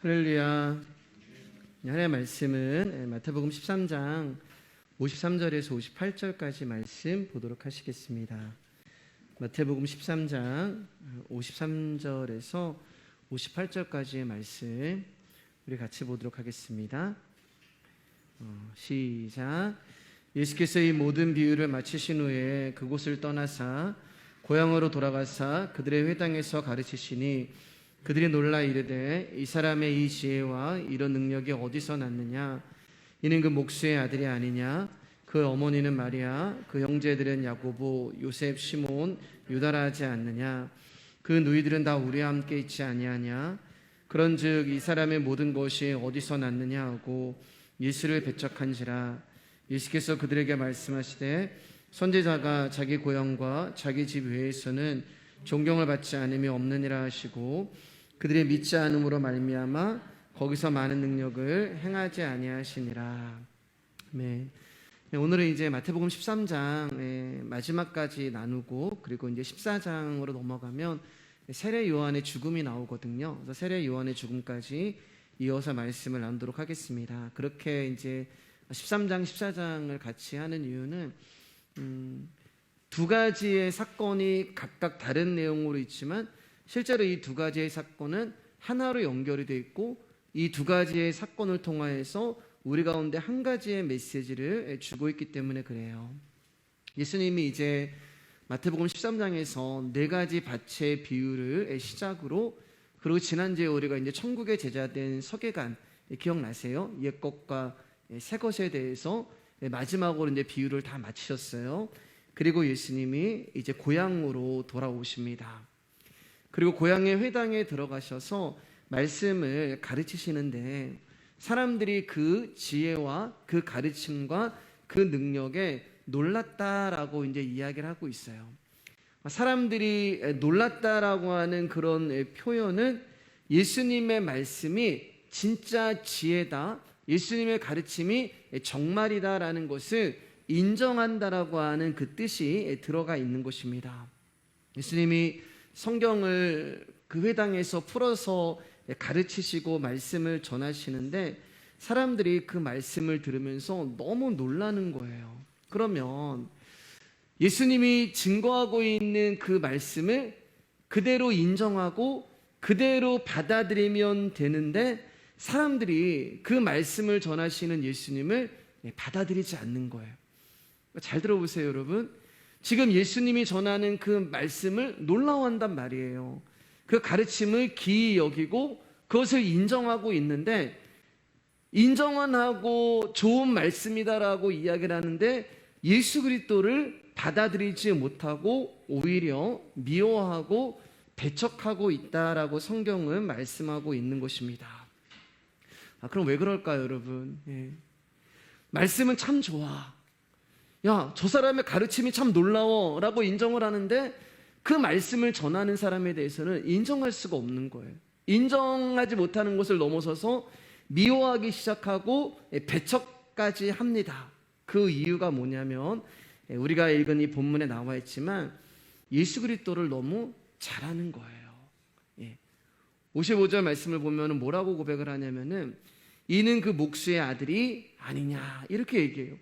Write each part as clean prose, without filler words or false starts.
할렐루야. 하나님의 말씀은 마태복음 13장 53절에서 58절까지 말씀 보도록 하시겠습니다. 마태복음 13장 53절에서 58절까지의 말씀 우리 같이 보도록 하겠습니다. 시작. 예수께서 이 모든 비유를 마치신 후에 그곳을 떠나사 고향으로 돌아가사 그들의 회당에서 가르치시니 그들이 놀라 이르되 이 사람의 이 지혜와 이런 능력이 어디서 났느냐? 이는 그 목수의 아들이 아니냐? 그 어머니는 마리아, 그 형제들은 야고보, 요셉, 시몬, 유다라 하지 않느냐? 그 누이들은 다 우리와 함께 있지 아니하냐? 그런즉 이 사람의 모든 것이 어디서 났느냐 하고 예수를 배척한지라. 예수께서 그들에게 말씀하시되 선지자가 자기 고향과 자기 집 외에서는 존경을 받지 않음이 없느니라 하시고 그들의 믿지 않음으로 말미암아 거기서 많은 능력을 행하지 아니하시니라. 네. 오늘은 이제 마태복음 13장 마지막까지 나누고 그리고 이제 14장으로 넘어가면 세례 요한의 죽음이 나오거든요. 그래서 세례 요한의 죽음까지 이어서 말씀을 나누도록 하겠습니다. 그렇게 이제 13장, 14장을 같이 하는 이유는 두 가지의 사건이 각각 다른 내용으로 있지만 실제로 이 두 가지의 사건은 하나로 연결이 되어 있고 이 두 가지의 사건을 통하여서 우리 가운데 한 가지의 메시지를 주고 있기 때문에 그래요. 예수님이 이제 마태복음 13장에서 네 가지 밭의 비유를 시작으로 그리고 지난주에 우리가 이제 천국의 제자된 서계관 기억나세요? 옛 것과 새 것에 대해서 마지막으로 이제 비유를 다 마치셨어요. 그리고 예수님이 이제 고향으로 돌아오십니다. 그리고 고향의 회당에 들어가셔서 말씀을 가르치시는데 사람들이 그 지혜와 그 가르침과 그 능력에 놀랐다라고 이제 이야기를 하고 있어요. 사람들이 놀랐다라고 하는 그런 표현은 예수님의 말씀이 진짜 지혜다, 예수님의 가르침이 정말이다라는 것을 인정한다라고 하는 그 뜻이 들어가 있는 것입니다. 예수님이 성경을 그 회당에서 풀어서 가르치시고 말씀을 전하시는데 사람들이 그 말씀을 들으면서 너무 놀라는 거예요. 그러면 예수님이 증거하고 있는 그 말씀을 그대로 인정하고 그대로 받아들이면 되는데 사람들이 그 말씀을 전하시는 예수님을 받아들이지 않는 거예요. 잘 들어보세요, 여러분. 지금 예수님이 전하는 그 말씀을 놀라워한단 말이에요. 그 가르침을 기이 여기고 그것을 인정하고 있는데 인정은 하고 좋은 말씀이다라고 이야기를 하는데 예수 그리스도를 받아들이지 못하고 오히려 미워하고 배척하고 있다라고 성경은 말씀하고 있는 것입니다. 그럼 왜 그럴까요, 여러분? 말씀은 참 좋아. 야, 저 사람의 가르침이 참 놀라워 라고 인정을 하는데 그 말씀을 전하는 사람에 대해서는 인정할 수가 없는 거예요. 인정하지 못하는 것을 넘어서서 미워하기 시작하고 배척까지 합니다. 그 이유가 뭐냐면 우리가 읽은 이 본문에 나와 있지만 예수 그리스도를 너무 잘하는 거예요. 55절 말씀을 보면 뭐라고 고백을 하냐면은 이는 그 목수의 아들이 아니냐 이렇게 얘기해요.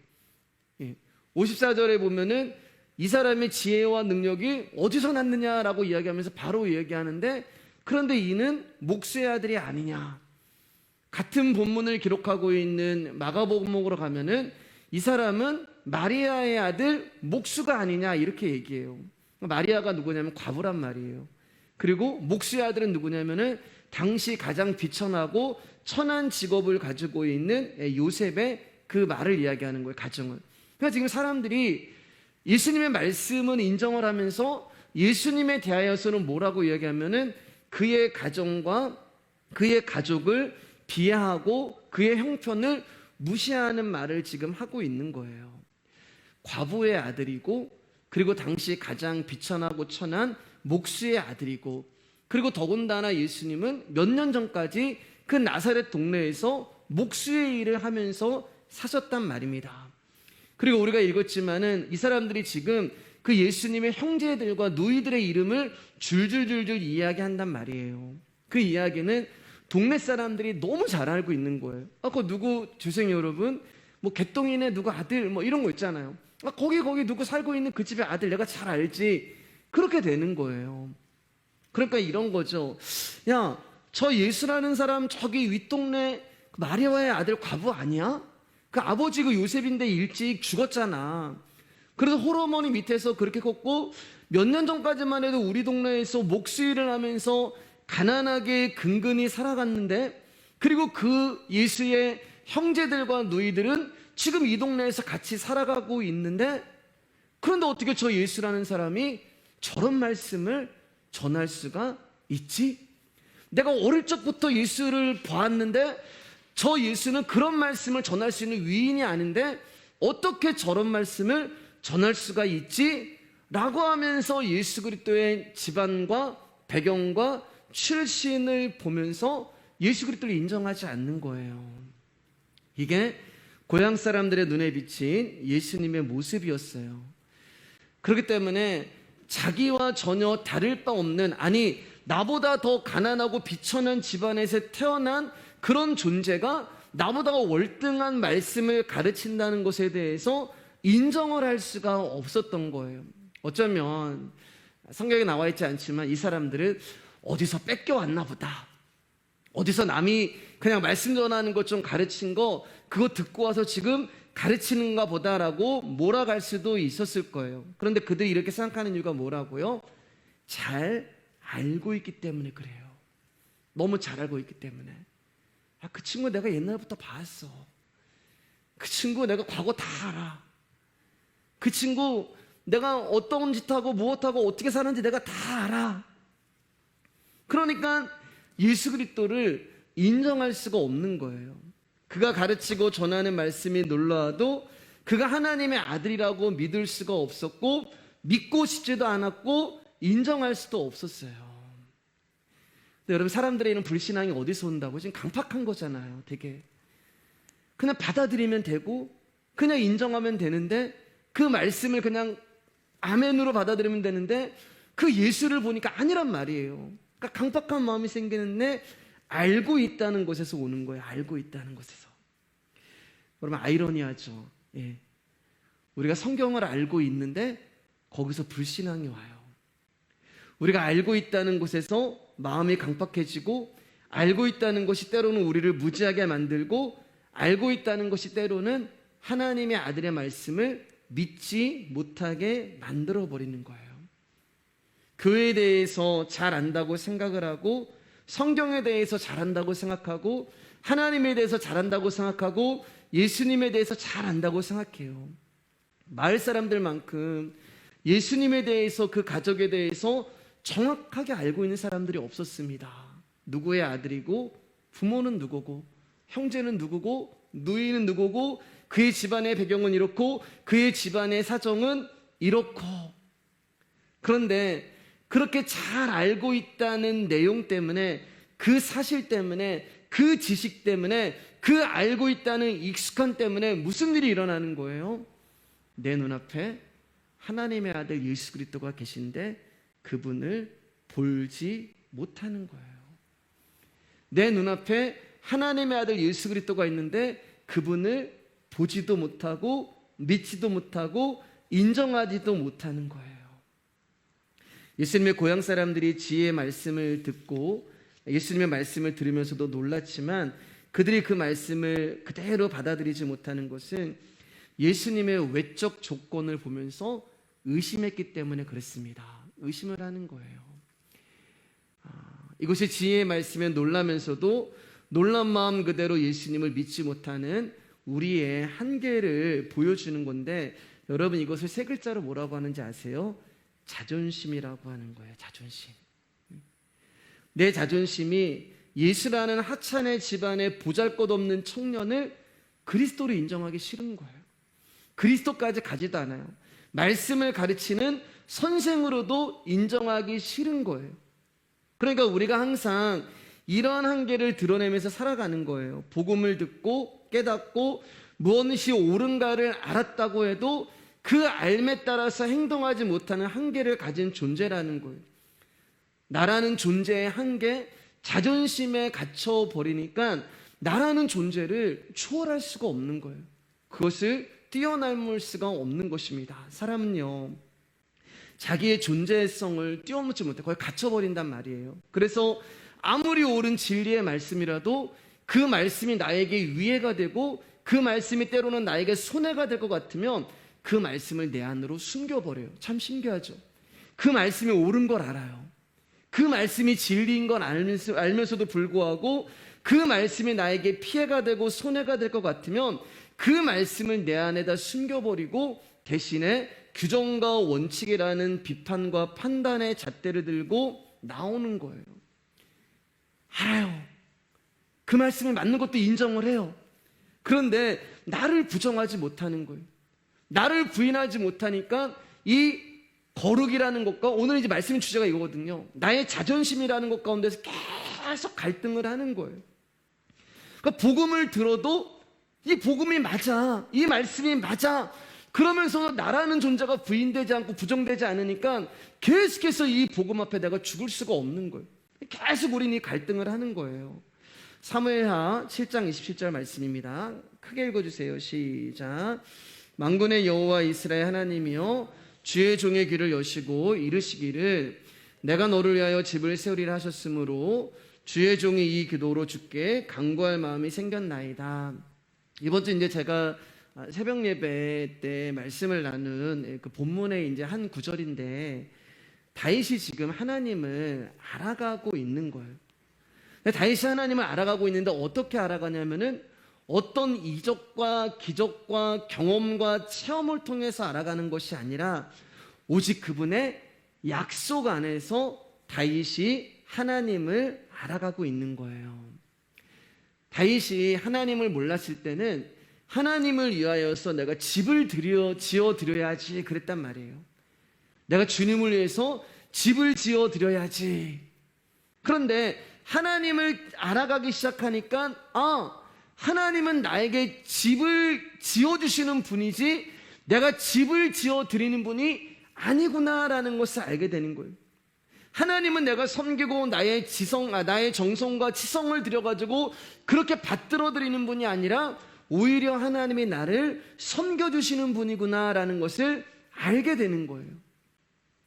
54절에 보면은 이 사람의 지혜와 능력이 어디서 났느냐라고 이야기하면서 바로 얘기하는데 그런데 이는 목수의 아들이 아니냐. 같은 본문을 기록하고 있는 마가복음으로 가면은 이 사람은 마리아의 아들 목수가 아니냐 이렇게 얘기해요. 마리아가 누구냐면 과부란 말이에요. 그리고 목수의 아들은 누구냐면은 당시 가장 비천하고 천한 직업을 가지고 있는 요셉의 그 말을 이야기하는 거예요. 가정을. 그러니까 지금 사람들이 예수님의 말씀은 인정을 하면서 예수님에 대하여서는 뭐라고 이야기하면은 그의 가정과 그의 가족을 비하하고 그의 형편을 무시하는 말을 지금 하고 있는 거예요. 과부의 아들이고 그리고 당시 가장 비천하고 천한 목수의 아들이고 그리고 더군다나 예수님은 몇 년 전까지 그 나사렛 동네에서 목수의 일을 하면서 사셨단 말입니다. 그리고 우리가 읽었지만은 이 사람들이 지금 그 예수님의 형제들과 누이들의 이름을 줄줄줄줄 이야기한단 말이에요. 그 이야기는 동네 사람들이 너무 잘 알고 있는 거예요. 그 누구 죄송해요 여러분, 뭐 개똥이네 누구 아들 뭐 이런 거 있잖아요. 거기 누구 살고 있는 그 집의 아들 내가 잘 알지. 그렇게 되는 거예요. 그러니까 이런 거죠. 야, 저 예수라는 사람 저기 윗동네 마리아의 아들 과부 아니야? 그 아버지 그 요셉인데 일찍 죽었잖아. 그래서 홀어머니 밑에서 그렇게 컸고 몇 년 전까지만 해도 우리 동네에서 목수일을 하면서 가난하게 근근히 살아갔는데, 그리고 그 예수의 형제들과 누이들은 지금 이 동네에서 같이 살아가고 있는데, 그런데 어떻게 저 예수라는 사람이 저런 말씀을 전할 수가 있지? 내가 어릴 적부터 예수를 보았는데 저 예수는 그런 말씀을 전할 수 있는 위인이 아닌데 어떻게 저런 말씀을 전할 수가 있지? 라고 하면서 예수 그리스도의 집안과 배경과 출신을 보면서 예수 그리스도를 인정하지 않는 거예요. 이게 고향 사람들의 눈에 비친 예수님의 모습이었어요. 그렇기 때문에 자기와 전혀 다를 바 없는, 아니 나보다 더 가난하고 비천한 집안에서 태어난 그런 존재가 나보다 월등한 말씀을 가르친다는 것에 대해서 인정을 할 수가 없었던 거예요. 어쩌면 성경에 나와 있지 않지만 이 사람들은 어디서 뺏겨왔나 보다, 어디서 남이 그냥 말씀 전하는 것 좀 가르친 거 그거 듣고 와서 지금 가르치는가 보다라고 몰아갈 수도 있었을 거예요. 그런데 그들이 이렇게 생각하는 이유가 뭐라고요? 잘 알고 있기 때문에 그래요. 너무 잘 알고 있기 때문에. 그 친구 내가 옛날부터 봤어. 그 친구 내가 과거 다 알아. 그 친구 내가 어떤 짓하고 무엇하고 어떻게 사는지 내가 다 알아. 그러니까 예수 그리스도를 인정할 수가 없는 거예요. 그가 가르치고 전하는 말씀이 놀라워도 그가 하나님의 아들이라고 믿을 수가 없었고 믿고 싶지도 않았고 인정할 수도 없었어요. 근데 여러분, 사람들의 이런 불신앙이 어디서 온다고? 지금 강팍한 거잖아요. 되게 그냥 받아들이면 되고 그냥 인정하면 되는데, 그 말씀을 그냥 아멘으로 받아들이면 되는데 그 예수를 보니까 아니란 말이에요. 그러니까 강팍한 마음이 생기는데 알고 있다는 것에서 오는 거예요. 알고 있다는 것에서. 여러분, 아이러니하죠. 예. 우리가 성경을 알고 있는데 거기서 불신앙이 와요. 우리가 알고 있다는 곳에서 마음이 강팍해지고, 알고 있다는 것이 때로는 우리를 무지하게 만들고, 알고 있다는 것이 때로는 하나님의 아들의 말씀을 믿지 못하게 만들어버리는 거예요. 교회에 대해서 잘 안다고 생각을 하고, 성경에 대해서 잘 안다고 생각하고, 하나님에 대해서 잘 안다고 생각하고, 예수님에 대해서 잘 안다고 생각해요. 마을 사람들만큼 예수님에 대해서, 그 가족에 대해서 정확하게 알고 있는 사람들이 없었습니다. 누구의 아들이고, 부모는 누구고, 형제는 누구고, 누이는 누구고, 그의 집안의 배경은 이렇고, 그의 집안의 사정은 이렇고. 그런데 그렇게 잘 알고 있다는 내용 때문에, 그 사실 때문에, 그 지식 때문에, 그 알고 있다는 익숙함 때문에 무슨 일이 일어나는 거예요? 내 눈앞에 하나님의 아들 예수 그리스도가 계신데 그분을 볼지 못하는 거예요. 내 눈앞에 하나님의 아들 예수 그리스도가 있는데 그분을 보지도 못하고 믿지도 못하고 인정하지도 못하는 거예요. 예수님의 고향 사람들이 지혜의 말씀을 듣고 예수님의 말씀을 들으면서도 놀랐지만, 그들이 그 말씀을 그대로 받아들이지 못하는 것은 예수님의 외적 조건을 보면서 의심했기 때문에 그랬습니다. 의심을 하는 거예요. 이것이 지혜의 말씀에 놀라면서도 놀란 마음 그대로 예수님을 믿지 못하는 우리의 한계를 보여주는 건데, 여러분, 이것을 세 글자로 뭐라고 하는지 아세요? 자존심이라고 하는 거예요. 자존심. 내 자존심이 예수라는 하찮은 집안의 보잘것없는 청년을 그리스도로 인정하기 싫은 거예요. 그리스도까지 가지도 않아요. 말씀을 가르치는 선생으로도 인정하기 싫은 거예요. 그러니까 우리가 항상 이러한 한계를 드러내면서 살아가는 거예요. 복음을 듣고 깨닫고 무엇이 옳은가를 알았다고 해도 그 알매 따라서 행동하지 못하는 한계를 가진 존재라는 거예요. 나라는 존재의 한계, 자존심에 갇혀 버리니까 나라는 존재를 초월할 수가 없는 거예요. 그것을 뛰어넘을 수가 없는 것입니다. 사람은요, 자기의 존재성을 뛰어넘지 못해 거의 갇혀버린단 말이에요. 그래서 아무리 옳은 진리의 말씀이라도 그 말씀이 나에게 위해가 되고 그 말씀이 때로는 나에게 손해가 될 것 같으면 그 말씀을 내 안으로 숨겨버려요. 참 신기하죠. 그 말씀이 옳은 걸 알아요. 그 말씀이 진리인 걸 알면서도 불구하고 그 말씀이 나에게 피해가 되고 손해가 될 것 같으면 그 말씀을 내 안에다 숨겨버리고 대신에 규정과 원칙이라는 비판과 판단의 잣대를 들고 나오는 거예요. 알아요. 그 말씀이 맞는 것도 인정을 해요. 그런데 나를 부정하지 못하는 거예요. 나를 부인하지 못하니까 이 거룩이라는 것과 오늘 이제 말씀의 주제가 이거거든요. 나의 자존심이라는 것 가운데서 계속 갈등을 하는 거예요. 그러니까 복음을 들어도 이 복음이 맞아, 이 말씀이 맞아, 그러면서 나라는 존재가 부인되지 않고 부정되지 않으니까 계속해서 이 복음 앞에 내가 죽을 수가 없는 거예요. 계속 우리는 이 갈등을 하는 거예요. 사무엘하 7장 27절 말씀입니다. 크게 읽어주세요. 시작. 만군의 여호와 이스라엘 하나님이여 주의 종의 귀를 여시고 이르시기를 내가 너를 위하여 집을 세우리라 하셨으므로 주의 종이 이 기도로 주께 간구할 마음이 생겼나이다. 이번 주 이제 제가 새벽 예배 때 말씀을 나눈 그 본문의 이제 한 구절인데 다윗이 지금 하나님을 알아가고 있는 거예요. 다윗이 하나님을 알아가고 있는데 어떻게 알아가냐면은 어떤 이적과 기적과 경험과 체험을 통해서 알아가는 것이 아니라 오직 그분의 약속 안에서 다윗이 하나님을 알아가고 있는 거예요. 다윗이 하나님을 몰랐을 때는 하나님을 위하여서 내가 집을 지어 드려야지 그랬단 말이에요. 내가 주님을 위해서 집을 지어 드려야지. 그런데 하나님을 알아가기 시작하니까 하나님은 나에게 집을 지어주시는 분이지 내가 집을 지어드리는 분이 아니구나라는 것을 알게 되는 거예요. 하나님은 내가 섬기고 나의 정성과 치성을 들여가지고 그렇게 받들어드리는 분이 아니라 오히려 하나님이 나를 섬겨주시는 분이구나라는 것을 알게 되는 거예요.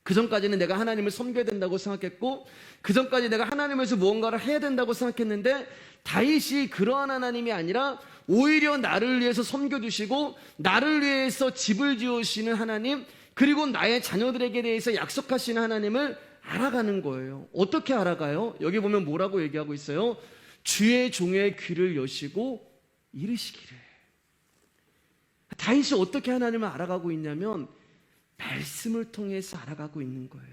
그 전까지는 내가 하나님을 섬겨야 된다고 생각했고 그 전까지 내가 하나님에서 무언가를 해야 된다고 생각했는데 다윗이 그러한 하나님이 아니라 오히려 나를 위해서 섬겨주시고 나를 위해서 집을 지으시는 하나님, 그리고 나의 자녀들에게 대해서 약속하시는 하나님을 알아가는 거예요. 어떻게 알아가요? 여기 보면 뭐라고 얘기하고 있어요? 주의 종의 귀를 여시고 이르시기를. 다윗이 어떻게 하나님을 알아가고 있냐면 말씀을 통해서 알아가고 있는 거예요.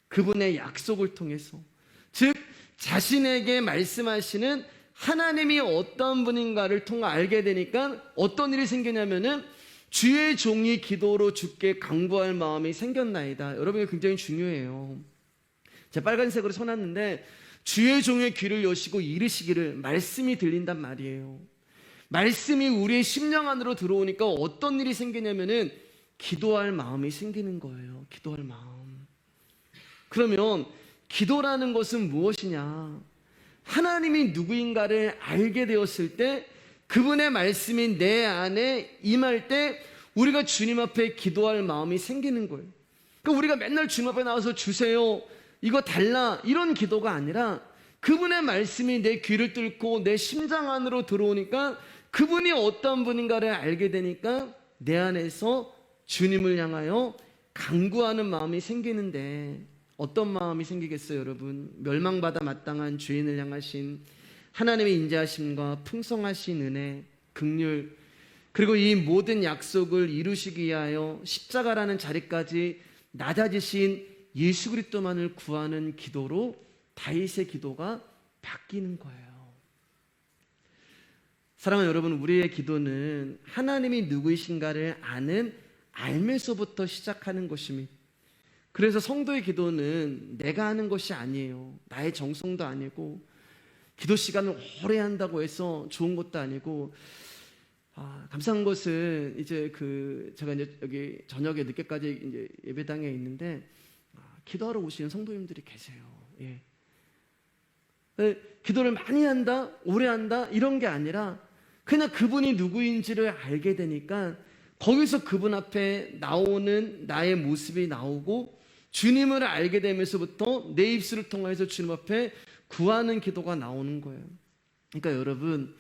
그분의 약속을 통해서. 즉 자신에게 말씀하시는 하나님이 어떤 분인가를 통해 알게 되니까 어떤 일이 생기냐면은 주의 종이 기도로 주께 간구할 마음이 생겼나이다. 여러분 이거 굉장히 중요해요. 제가 빨간색으로 써놨는데 주의 종의 귀를 여시고 이르시기를, 말씀이 들린단 말이에요. 말씀이 우리의 심령 안으로 들어오니까 어떤 일이 생기냐면은 기도할 마음이 생기는 거예요. 기도할 마음. 그러면 기도라는 것은 무엇이냐? 하나님이 누구인가를 알게 되었을 때 그분의 말씀이 내 안에 임할 때 우리가 주님 앞에 기도할 마음이 생기는 거예요. 그러니까 우리가 맨날 주님 앞에 나와서 주세요, 이거 달라, 이런 기도가 아니라 그분의 말씀이 내 귀를 뚫고 내 심장 안으로 들어오니까 그분이 어떤 분인가를 알게 되니까 내 안에서 주님을 향하여 간구하는 마음이 생기는데 어떤 마음이 생기겠어요, 여러분? 멸망받아 마땅한 죄인을 향하신 하나님의 인자하심과 풍성하신 은혜, 긍휼, 그리고 이 모든 약속을 이루시기 위하여 십자가라는 자리까지 낮아지신 예수 그리스도만을 구하는 기도로 다윗의 기도가 바뀌는 거예요. 사랑하는 여러분, 우리의 기도는 하나님이 누구이신가를 알면서부터 시작하는 것입니다. 그래서 성도의 기도는 내가 하는 것이 아니에요. 나의 정성도 아니고 기도 시간을 오래 한다고 해서 좋은 것도 아니고, 감사한 것은 이제 제가 이제 여기 저녁에 늦게까지 이제 예배당에 있는데 기도하러 오시는 성도님들이 계세요. 예. 기도를 많이 한다, 오래 한다 이런 게 아니라 그냥 그분이 누구인지를 알게 되니까 거기서 그분 앞에 나오는 나의 모습이 나오고 주님을 알게 되면서부터 내 입술을 통해서 주님 앞에 구하는 기도가 나오는 거예요. 그러니까 여러분,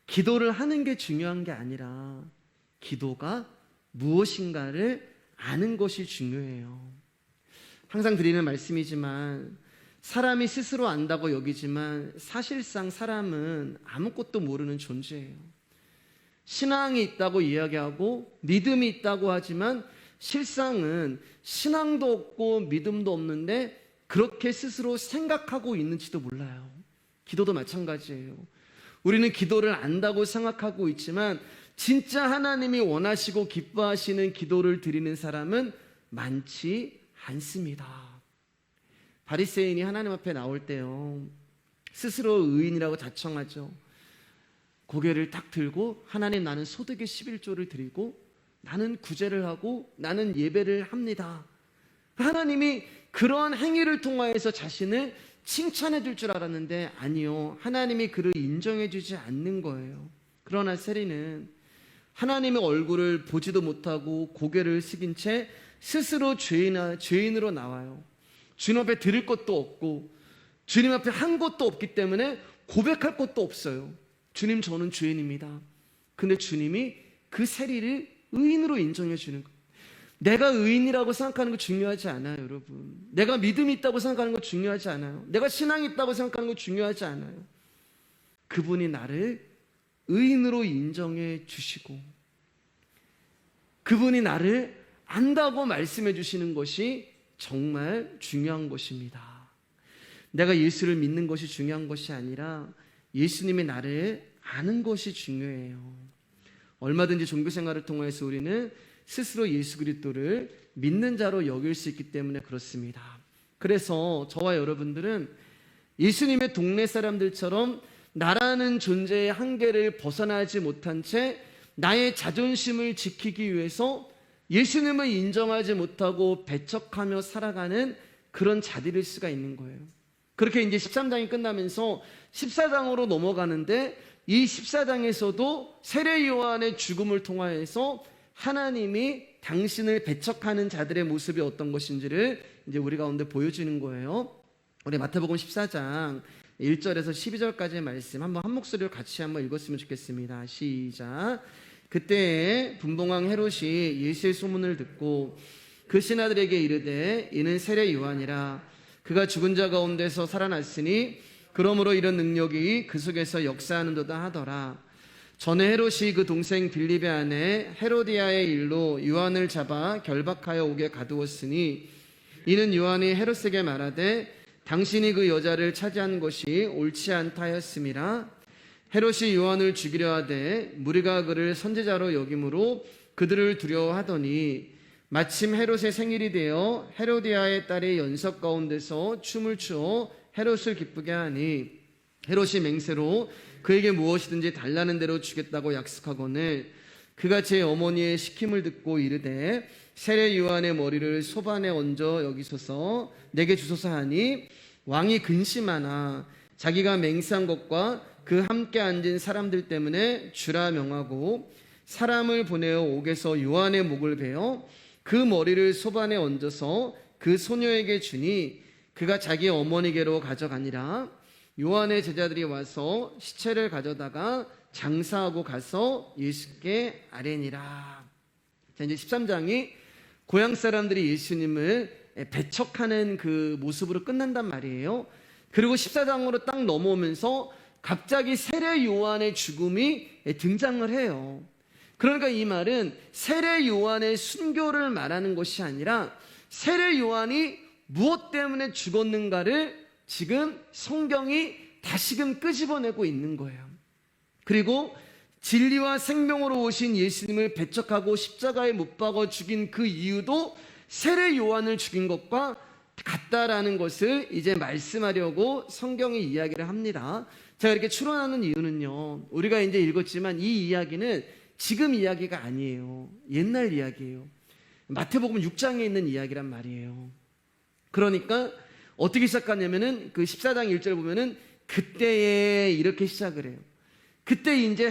기도를 하는 게 중요한 게 아니라 기도가 무엇인가를 아는 것이 중요해요. 항상 드리는 말씀이지만 사람이 스스로 안다고 여기지만 사실상 사람은 아무것도 모르는 존재예요. 신앙이 있다고 이야기하고 믿음이 있다고 하지만 실상은 신앙도 없고 믿음도 없는데 그렇게 스스로 생각하고 있는지도 몰라요. 기도도 마찬가지예요. 우리는 기도를 안다고 생각하고 있지만 진짜 하나님이 원하시고 기뻐하시는 기도를 드리는 사람은 많지 않습니다. 바리새인이 하나님 앞에 나올 때요, 스스로 의인이라고 자청하죠. 고개를 딱 들고 하나님, 나는 소득의 11조를 드리고 나는 구제를 하고 나는 예배를 합니다. 하나님이 그러한 행위를 통하여서 자신을 칭찬해 줄 줄 알았는데 아니요, 하나님이 그를 인정해 주지 않는 거예요. 그러나 세리는 하나님의 얼굴을 보지도 못하고 고개를 숙인 채 스스로 죄인으로 나와요. 주님 앞에 드릴 것도 없고 주님 앞에 한 것도 없기 때문에 고백할 것도 없어요. 주님, 저는 죄인입니다. 근데 주님이 그 세리를 의인으로 인정해 주는 거예요. 내가 의인이라고 생각하는 거 중요하지 않아요, 여러분. 내가 믿음이 있다고 생각하는 거 중요하지 않아요. 내가 신앙이 있다고 생각하는 거 중요하지 않아요. 그분이 나를 의인으로 인정해 주시고 그분이 나를 안다고 말씀해 주시는 것이 정말 중요한 것입니다. 내가 예수를 믿는 것이 중요한 것이 아니라 예수님이 나를 아는 것이 중요해요. 얼마든지 종교 생활을 통해서 우리는 스스로 예수 그리스도를 믿는 자로 여길 수 있기 때문에 그렇습니다. 그래서 저와 여러분들은 예수님의 동네 사람들처럼 나라는 존재의 한계를 벗어나지 못한 채 나의 자존심을 지키기 위해서 예수님을 인정하지 못하고 배척하며 살아가는 그런 자들일 수가 있는 거예요. 그렇게 이제 13장이 끝나면서 14장으로 넘어가는데 이 14장에서도 세례 요한의 죽음을 통하여서 하나님이 당신을 배척하는 자들의 모습이 어떤 것인지를 이제 우리 가운데 보여주는 거예요. 우리 마태복음 14장 1절에서 12절까지의 말씀 한번 한 목소리로 같이 한번 읽었으면 좋겠습니다. 시작. 그때 분봉왕 헤롯이 예수의 소문을 듣고 그 신하들에게 이르되 이는 세례 요한이라 그가 죽은 자 가운데서 살아났으니 그러므로 이런 능력이 그 속에서 역사하는도다 하더라. 전에 헤롯이 그 동생 빌립의 아내 헤로디아의 일로 요한을 잡아 결박하여 옥에 가두었으니 이는 요한이 헤롯에게 말하되 당신이 그 여자를 차지한 것이 옳지 않다 하였음이라. 헤롯이 요한을 죽이려 하되 무리가 그를 선지자로 여김으로 그들을 두려워하더니 마침 헤롯의 생일이 되어 헤로디아의 딸이 연석 가운데서 춤을 추어 헤롯을 기쁘게 하니 헤롯이 맹세로 그에게 무엇이든지 달라는 대로 주겠다고 약속하거늘 그가 제 어머니의 시킴을 듣고 이르되 세례 요한의 머리를 소반에 얹어 여기소서 내게 주소서 하니 왕이 근심하나 자기가 맹세한 것과 그 함께 앉은 사람들 때문에 주라 명하고 사람을 보내어 옥에서 요한의 목을 베어 그 머리를 소반에 얹어서 그 소녀에게 주니 그가 자기 어머니께로 가져가니라. 요한의 제자들이 와서 시체를 가져다가 장사하고 가서 예수께 아뢰니라. 자, 이제 13장이 고향 사람들이 예수님을 배척하는 그 모습으로 끝난단 말이에요. 그리고 14장으로 딱 넘어오면서 갑자기 세례 요한의 죽음이 등장을 해요. 그러니까 이 말은 세례 요한의 순교를 말하는 것이 아니라 세례 요한이 무엇 때문에 죽었는가를 지금 성경이 다시금 끄집어내고 있는 거예요. 그리고 진리와 생명으로 오신 예수님을 배척하고 십자가에 못 박아 죽인 그 이유도 세례 요한을 죽인 것과 같다라는 것을 이제 말씀하려고 성경이 이야기를 합니다. 제가 이렇게 추론하는 이유는요, 우리가 이제 읽었지만 이 이야기는 지금 이야기가 아니에요. 옛날 이야기예요. 마태복음 6장에 있는 이야기란 말이에요. 그러니까 어떻게 시작하냐면은 그 14장 1절 보면은 그때에 이렇게 시작을 해요. 그때 이제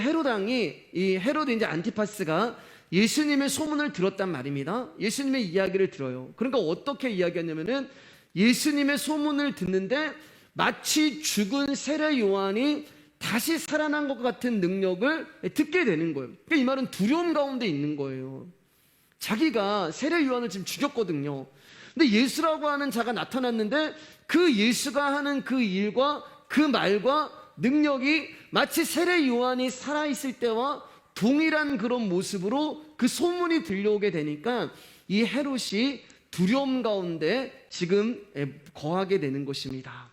이 헤로드 이제 안티파스가 예수님의 소문을 들었단 말입니다. 예수님의 이야기를 들어요. 그러니까 어떻게 이야기하냐면은 예수님의 소문을 듣는데 마치 죽은 세례 요한이 다시 살아난 것 같은 능력을 듣게 되는 거예요. 그러니까 이 말은 두려움 가운데 있는 거예요. 자기가 세례 요한을 지금 죽였거든요. 근데 예수라고 하는 자가 나타났는데 그 예수가 하는 그 일과 그 말과 능력이 마치 세례 요한이 살아있을 때와 동일한 그런 모습으로 그 소문이 들려오게 되니까 이 헤롯이 두려움 가운데 지금 거하게 되는 것입니다.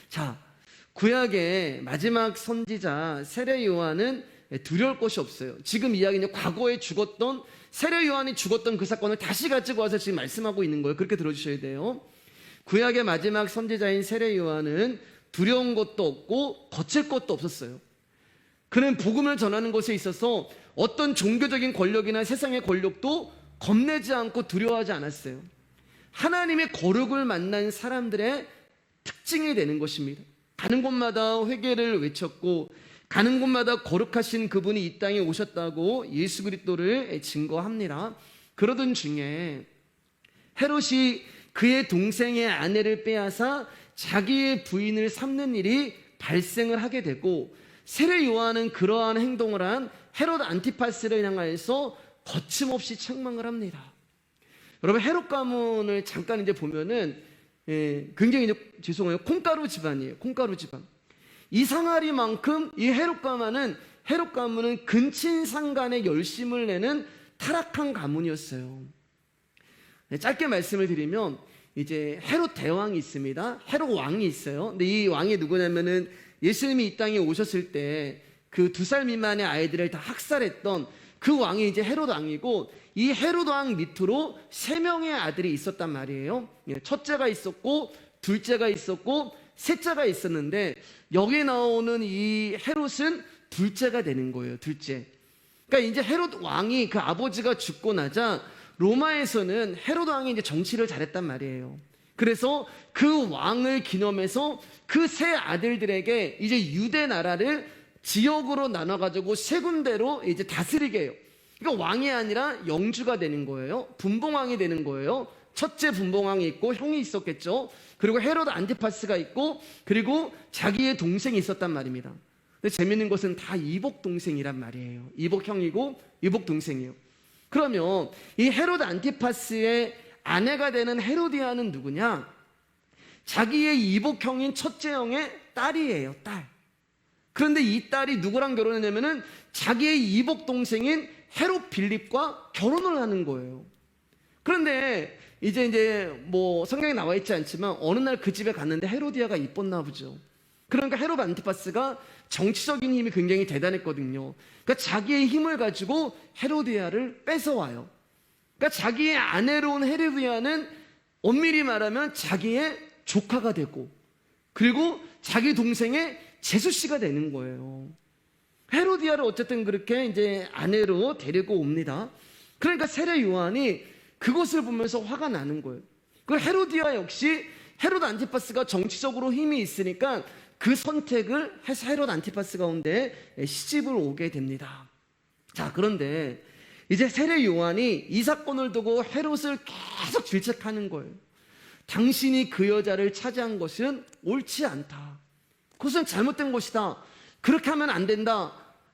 자, 구약의 마지막 선지자 세례 요한은 두려울 것이 없어요. 지금 이야기는 과거에 죽었던 세례 요한이 죽었던 그 사건을 다시 가지고 와서 지금 말씀하고 있는 거예요. 그렇게 들어주셔야 돼요. 구약의 마지막 선지자인 세례 요한은 두려운 것도 없고 거칠 것도 없었어요. 그는 복음을 전하는 것에 있어서 어떤 종교적인 권력이나 세상의 권력도 겁내지 않고 두려워하지 않았어요. 하나님의 거룩을 만난 사람들의 특징이 되는 것입니다. 가는 곳마다 회개를 외쳤고 가는 곳마다 거룩하신 그분이 이 땅에 오셨다고 예수 그리스도를 증거합니다. 그러던 중에 헤롯이 그의 동생의 아내를 빼앗아 자기의 부인을 삼는 일이 발생을 하게 되고 세례 요한은 그러한 행동을 한 헤롯 안티파스를 향하여서 거침없이 책망을 합니다. 여러분 헤롯 가문을 잠깐 이제 보면은 굉장히 이제 죄송해요. 콩가루 집안이에요. 콩가루 집안. 이상하리만큼 이 헤롯 가문은 근친상간의 열심을 내는 타락한 가문이었어요. 짧게 말씀을 드리면 이제 헤롯 대왕이 있습니다. 헤롯 왕이 있어요. 근데 이 왕이 누구냐면은 예수님이 이 땅에 오셨을 때 그 2살 미만의 아이들을 다 학살했던 그 왕이 이제 헤롯 왕이고 이 헤롯 왕 밑으로 3명의 아들이 있었단 말이에요. 첫째가 있었고 둘째가 있었고 셋째가 있었는데 여기 나오는 이 헤롯은 둘째가 되는 거예요. 둘째. 그러니까 이제 헤롯 왕이 그 아버지가 죽고 나자 로마에서는 헤롯 왕이 이제 정치를 잘했단 말이에요. 그래서 그 왕을 기념해서 그 세 아들들에게 이제 유대 나라를 지역으로 나눠가지고 3군데로 이제 다스리게 해요. 그러니까 왕이 아니라 영주가 되는 거예요. 분봉왕이 되는 거예요. 첫째 분봉왕이 있고 형이 있었겠죠. 그리고 헤롯 안티파스가 있고 그리고 자기의 동생이 있었단 말입니다. 근데 재밌는 것은 다 이복 동생이란 말이에요. 이복 형이고 이복 동생이에요. 그러면 이 헤롯 안티파스의 아내가 되는 헤로디아는 누구냐? 자기의 이복 형인 첫째 형의 딸이에요. 딸. 그런데 이 딸이 누구랑 결혼했냐면은 자기의 이복 동생인 헤롯 빌립과 결혼을 하는 거예요. 그런데 이제 뭐 성경에 나와 있지 않지만 어느 날 그 집에 갔는데 헤로디아가 이뻤나 보죠. 그러니까 헤롯 안티파스가 정치적인 힘이 굉장히 대단했거든요. 그러니까 자기의 힘을 가지고 헤로디아를 뺏어와요. 그러니까 자기의 아내로 온 헤로디아는 엄밀히 말하면 자기의 조카가 되고 그리고 자기 동생의 제수씨가 되는 거예요. 헤로디아를 어쨌든 그렇게 이제 아내로 데리고 옵니다. 그러니까 세례 요한이 그것을 보면서 화가 나는 거예요. 그 헤로디아 역시 헤롯 안티파스가 정치적으로 힘이 있으니까 그 선택을 해서 헤롯 안티파스 가운데 시집을 오게 됩니다. 자, 그런데 이제 세례 요한이 이 사건을 두고 헤롯을 계속 질책하는 거예요. 당신이 그 여자를 차지한 것은 옳지 않다. 그것은 잘못된 것이다. 그렇게 하면 안 된다.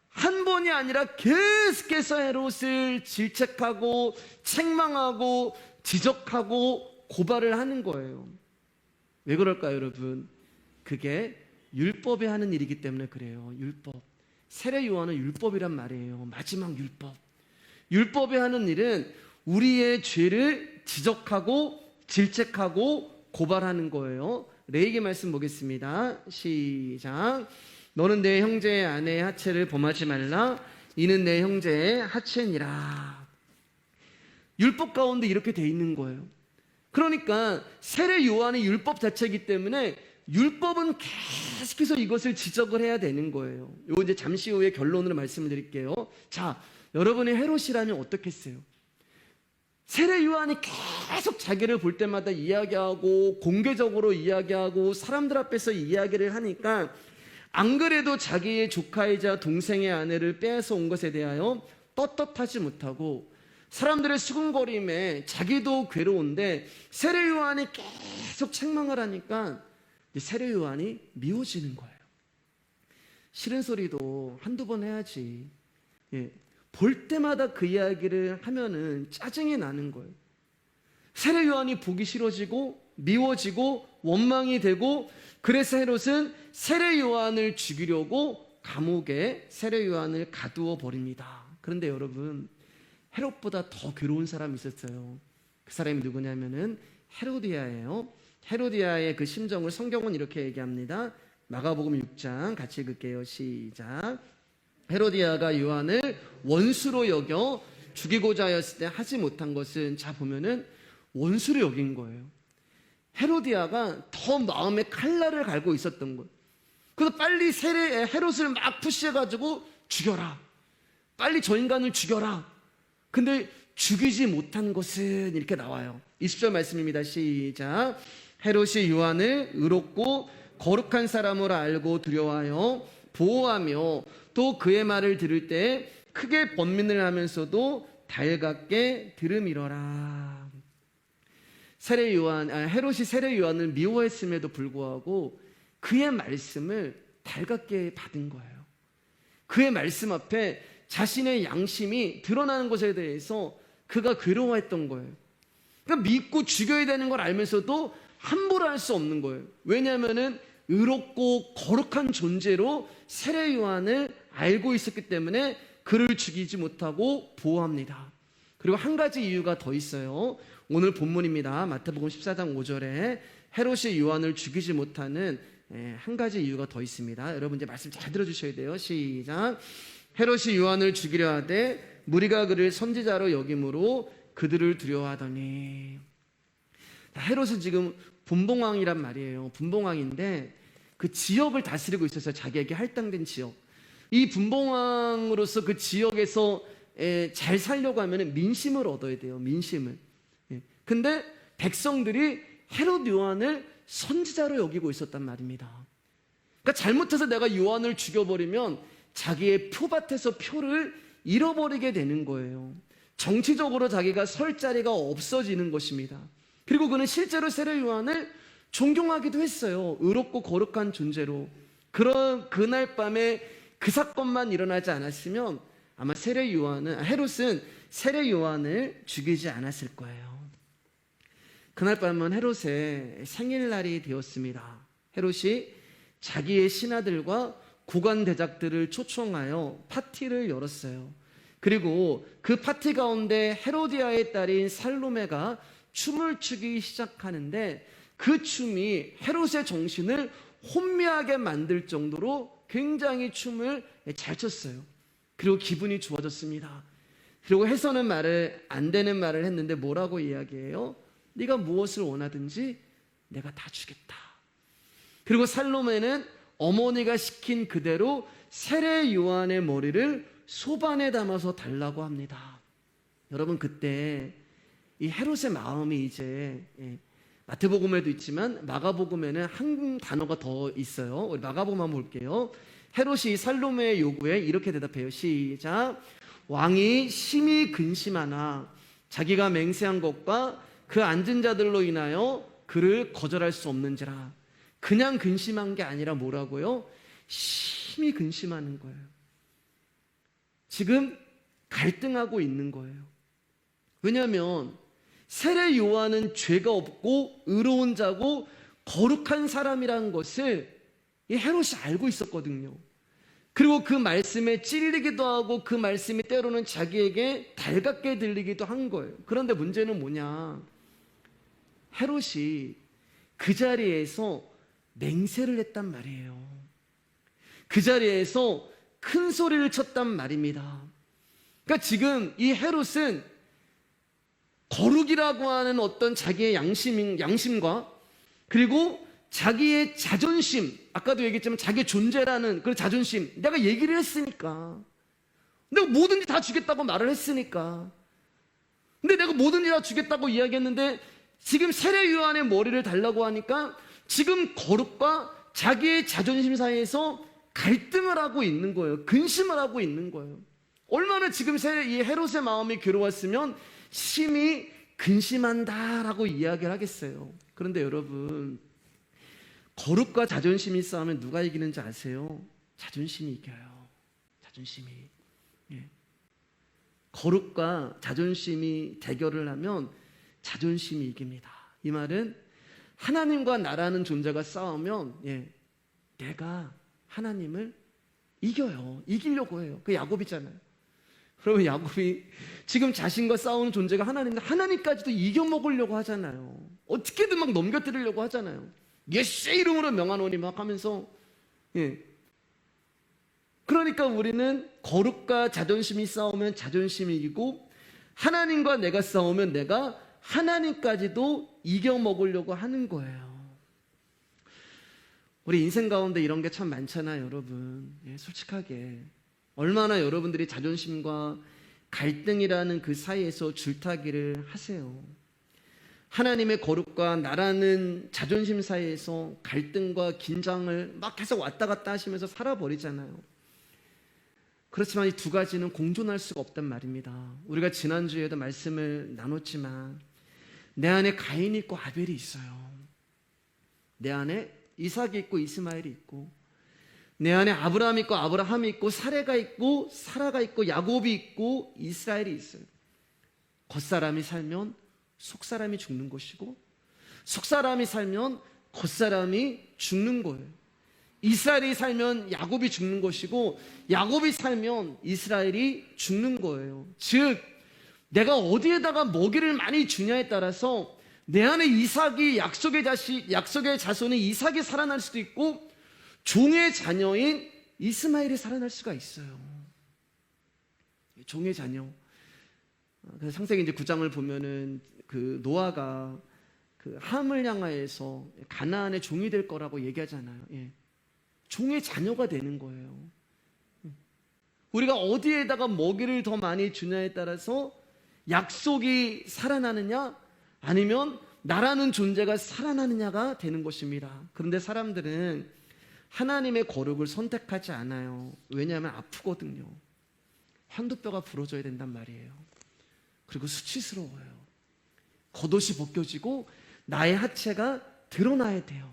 한 번이 아니라 계속해서 헤롯을 질책하고 책망하고 지적하고 고발을 하는 거예요. 왜 그럴까요, 여러분? 그게 율법에 하는 일이기 때문에 그래요. 율법. 세례 요한은 율법이란 말이에요. 마지막 율법. 율법에 하는 일은 우리의 죄를 지적하고 질책하고 고발하는 거예요. 레위기 말씀 보겠습니다. 시작. 너는 내 형제의 아내의 하체를 범하지 말라. 이는 내 형제의 하체니라. 율법 가운데 이렇게 돼 있는 거예요. 그러니까 세례 요한의 율법 자체이기 때문에 율법은 계속해서 이것을 지적을 해야 되는 거예요. 이거 이제 잠시 후에 결론으로 말씀을 드릴게요. 자, 여러분이 헤롯이라면 어떻겠어요? 세례 요한이 계속 자기를 볼 때마다 이야기하고 공개적으로 이야기하고 사람들 앞에서 이야기를 하니까 안 그래도 자기의 조카이자 동생의 아내를 빼앗아 온 것에 대하여 떳떳하지 못하고 사람들의 수군거림에 자기도 괴로운데 세례 요한이 계속 책망을 하니까 세례 요한이 미워지는 거예요. 싫은 소리도 한두 번 해야지. 볼 때마다 그 이야기를 하면은 짜증이 나는 거예요. 세례 요한이 보기 싫어지고 미워지고 원망이 되고 그래서 헤롯은 세례 요한을 죽이려고 감옥에 세례 요한을 가두어 버립니다. 그런데 여러분, 헤롯보다 더 괴로운 사람이 있었어요. 그 사람이 누구냐면은 헤로디아예요. 헤로디아의 그 심정을 성경은 이렇게 얘기합니다. 마가복음 6장 같이 읽을게요. 시작. 헤로디아가 요한을 원수로 여겨 죽이고자 하였을 때 하지 못한 것은, 자 보면은 원수로 여긴 거예요. 헤로디아가 더 마음에 칼날을 갈고 있었던 거예요. 그래서 빨리 헤롯을 막 푸시해가지고 죽여라, 빨리 저 인간을 죽여라. 근데 죽이지 못한 것은 이렇게 나와요. 20절 말씀입니다. 시작. 헤롯이 요한을 의롭고 거룩한 사람으로 알고 두려워하여 보호하며 또 그의 말을 들을 때 크게 번민을 하면서도 달갑게 들음이러라. 헤롯이 세례 요한을 미워했음에도 불구하고 그의 말씀을 달갑게 받은 거예요. 그의 말씀 앞에 자신의 양심이 드러나는 것에 대해서 그가 괴로워했던 거예요. 그러니까 믿고 죽여야 되는 걸 알면서도 함부로 할 수 없는 거예요. 왜냐하면은 의롭고 거룩한 존재로 세례 요한을 알고 있었기 때문에 그를 죽이지 못하고 보호합니다. 그리고 한 가지 이유가 더 있어요. 오늘 본문입니다. 마태복음 14장 5절에 헤롯이 요한을 죽이지 못하는 한 가지 이유가 더 있습니다. 여러분 이제 말씀 잘 들어주셔야 돼요. 시작. 헤롯이 요한을 죽이려 하되 무리가 그를 선지자로 여김으로 그들을 두려워하더니. 헤롯은 지금 분봉왕이란 말이에요. 분봉왕인데 그 지역을 다스리고 있었어요. 자기에게 할당된 지역. 이 분봉왕으로서 그 지역에서 잘 살려고 하면 민심을 얻어야 돼요. 민심을. 근데 백성들이 헤롯 요한을 선지자로 여기고 있었단 말입니다. 그러니까 잘못해서 내가 요한을 죽여버리면 자기의 표밭에서 표를 잃어버리게 되는 거예요. 정치적으로 자기가 설 자리가 없어지는 것입니다. 그리고 그는 실제로 세례 요한을 존경하기도 했어요. 의롭고 거룩한 존재로. 그런 그날 밤에 그 사건만 일어나지 않았으면 아마 헤롯은 세례 요한을 죽이지 않았을 거예요. 그날 밤은 헤롯의 생일날이 되었습니다. 헤롯이 자기의 신하들과 고관 대작들을 초청하여 파티를 열었어요. 그리고 그 파티 가운데 헤로디아의 딸인 살로메가 춤을 추기 시작하는데 그 춤이 헤롯의 정신을 혼미하게 만들 정도로 굉장히 춤을 잘 췄어요. 그리고 기분이 좋아졌습니다. 그리고 해서는 말을 안 되는 말을 했는데 뭐라고 이야기해요? 네가 무엇을 원하든지 내가 다 주겠다. 그리고 살로메는 어머니가 시킨 그대로 세례 요한의 머리를 소반에 담아서 달라고 합니다. 여러분, 그때 이 헤롯의 마음이 이제 마태복음에도 있지만 마가복음에는 한 단어가 더 있어요. 우리 마가복음 한번 볼게요. 헤롯이 살로메의 요구에 이렇게 대답해요. 시작. 왕이 심히 근심하나 자기가 맹세한 것과 그 앉은 자들로 인하여 그를 거절할 수 없는지라. 그냥 근심한 게 아니라 뭐라고요? 심히 근심하는 거예요. 지금 갈등하고 있는 거예요. 왜냐하면 세례 요한은 죄가 없고 의로운 자고 거룩한 사람이라는 것을 이 헤롯이 알고 있었거든요. 그리고 그 말씀에 찔리기도 하고 그 말씀이 때로는 자기에게 달갑게 들리기도 한 거예요. 그런데 문제는 뭐냐? 헤롯이 그 자리에서 맹세를 했단 말이에요. 그 자리에서 큰 소리를 쳤단 말입니다. 그러니까 지금 이 헤롯은 거룩이라고 하는 어떤 자기의 양심과 그리고 자기의 자존심, 아까도 얘기했지만 자기의 존재라는 그 자존심, 내가 얘기를 했으니까, 내가 뭐든지 다 주겠다고 말을 했으니까 근데 내가 모든 일 다 주겠다고 이야기했는데 지금 세례 요한의 머리를 달라고 하니까 지금 거룩과 자기의 자존심 사이에서 갈등을 하고 있는 거예요. 근심을 하고 있는 거예요. 얼마나 지금 이 헤롯의 마음이 괴로웠으면 심히 근심한다라고 이야기를 하겠어요. 그런데 여러분, 거룩과 자존심이 싸우면 누가 이기는지 아세요? 자존심이 이겨요. 자존심이. 예. 거룩과 자존심이 대결을 하면 자존심이 이깁니다. 이 말은 하나님과 나라는 존재가 싸우면 내가 하나님을 이겨요. 이기려고 해요. 그 야곱이잖아요. 그러면 야곱이 지금 자신과 싸우는 존재가 하나님인데 하나님까지도 이겨먹으려고 하잖아요. 어떻게든 막 넘겨뜨리려고 하잖아요. 예수의 이름으로 명하노니 막 하면서. 그러니까 우리는 거룩과 자존심이 싸우면 자존심이 이기고, 하나님과 내가 싸우면 내가 하나님까지도 이겨먹으려고 하는 거예요. 우리 인생 가운데 이런 게 참 많잖아요, 여러분. 솔직하게 얼마나 여러분들이 자존심과 갈등이라는 그 사이에서 줄타기를 하세요. 하나님의 거룩과 나라는 자존심 사이에서 갈등과 긴장을 막 계속 왔다 갔다 하시면서 살아버리잖아요. 그렇지만 이 두 가지는 공존할 수가 없단 말입니다. 우리가 지난주에도 말씀을 나눴지만 내 안에 가인이 있고 아벨이 있어요. 내 안에 이삭이 있고 이스마엘이 있고, 내 안에 아브라함이 있고 아브라함이 있고 사레가 있고 사라가 있고 야곱이 있고 이스라엘이 있어요. 겉사람이 살면 속사람이 죽는 것이고, 속사람이 살면 겉사람이 죽는 거예요. 이스라엘이 살면 야곱이 죽는 것이고, 야곱이 살면 이스라엘이 죽는 거예요. 즉 내가 어디에다가 먹이를 많이 주냐에 따라서 내 안에 이삭이 약속의 자손인 이삭이 살아날 수도 있고, 종의 자녀인 이스마엘이 살아날 수가 있어요. 종의 자녀. 그래서 창세기 이제 9장을 보면은 그 노아가 그 함을 향하여서 가나안의 종이 될 거라고 얘기하잖아요. 종의 자녀가 되는 거예요. 우리가 어디에다가 먹이를 더 많이 주냐에 따라서 약속이 살아나느냐 아니면 나라는 존재가 살아나느냐가 되는 것입니다. 그런데 사람들은 하나님의 거룩을 선택하지 않아요. 왜냐하면 아프거든요. 환도뼈가 부러져야 된단 말이에요. 그리고 수치스러워요. 겉옷이 벗겨지고 나의 하체가 드러나야 돼요.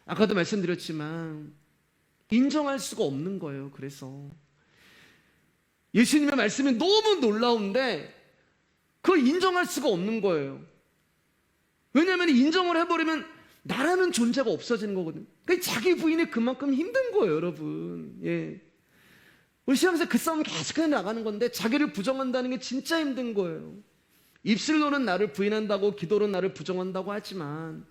아까도 말씀드렸지만 인정할 수가 없는 거예요. 그래서 예수님의 말씀이 너무 놀라운데 그걸 인정할 수가 없는 거예요. 왜냐하면 인정을 해버리면 나라는 존재가 없어지는 거거든요. 그러니까 자기 부인이 그만큼 힘든 거예요, 여러분. 우리 신앙에서 그 싸움 계속해 나가는 건데 자기를 부정한다는 게 진짜 힘든 거예요. 입술로는 나를 부인한다고, 기도로 나를 부정한다고 하지만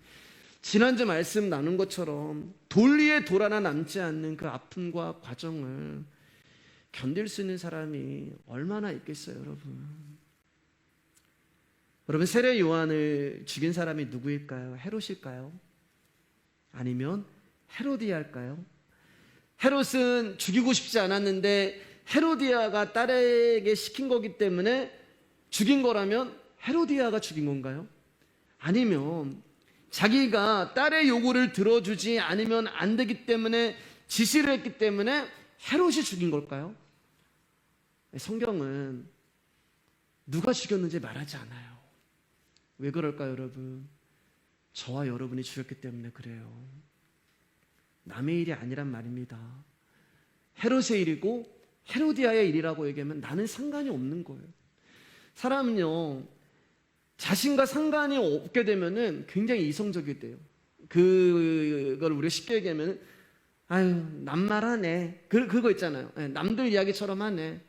지난주 말씀 나눈 것처럼 돌 위에 돌 하나 남지 않는 그 아픔과 과정을 견딜 수 있는 사람이 얼마나 있겠어요, 여러분. 여러분, 세례 요한을 죽인 사람이 누구일까요? 헤롯일까요? 아니면 헤로디아일까요? 헤롯은 죽이고 싶지 않았는데 헤로디아가 딸에게 시킨 거기 때문에 죽인 거라면 헤로디아가 죽인 건가요? 아니면 자기가 딸의 요구를 들어주지 않으면 안 되기 때문에 지시를 했기 때문에 헤롯이 죽인 걸까요? 성경은 누가 죽였는지 말하지 않아요. 왜 그럴까요, 여러분? 저와 여러분이 죽였기 때문에 그래요. 남의 일이 아니란 말입니다. 헤롯의 일이고 헤로디아의 일이라고 얘기하면 나는 상관이 없는 거예요. 사람은요, 자신과 상관이 없게 되면은 굉장히 이성적이 돼요. 그걸 우리가 쉽게 얘기하면 아유, 남말하네. 그거 있잖아요. 남들 이야기처럼 하네.